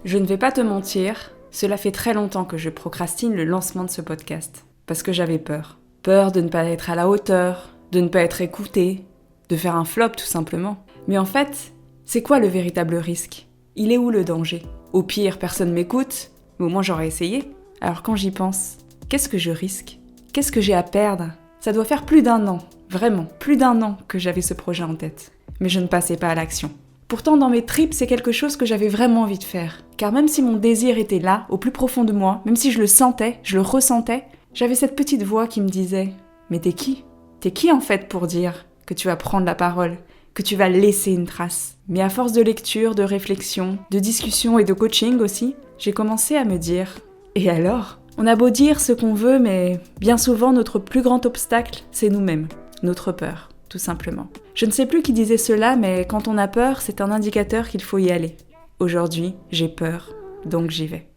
Je ne vais pas te mentir, cela fait très longtemps que je procrastine le lancement de ce podcast. Parce que j'avais peur. Peur de ne pas être à la hauteur, de ne pas être écoutée, de faire un flop tout simplement. Mais en fait, c'est quoi le véritable risque ? Il est où le danger ? Au pire, personne m'écoute, mais au moins j'aurais essayé. Alors quand j'y pense, qu'est-ce que je risque ? Qu'est-ce que j'ai à perdre ? Ça doit faire plus d'1 an, vraiment, plus d'1 an que j'avais ce projet en tête. Mais je ne passais pas à l'action. Pourtant, dans mes tripes, c'est quelque chose que j'avais vraiment envie de faire. Car même si mon désir était là, au plus profond de moi, même si je le sentais, je le ressentais, j'avais cette petite voix qui me disait « Mais t'es qui ? T'es qui en fait pour dire que tu vas prendre la parole, que tu vas laisser une trace ?» Mais à force de lecture, de réflexion, de discussion et de coaching aussi, j'ai commencé à me dire « Et alors ? On a beau dire ce qu'on veut, mais bien souvent notre plus grand obstacle, c'est nous-mêmes, notre peur. » Tout simplement. Je ne sais plus qui disait cela, mais quand on a peur, c'est un indicateur qu'il faut y aller. Aujourd'hui, j'ai peur, donc j'y vais.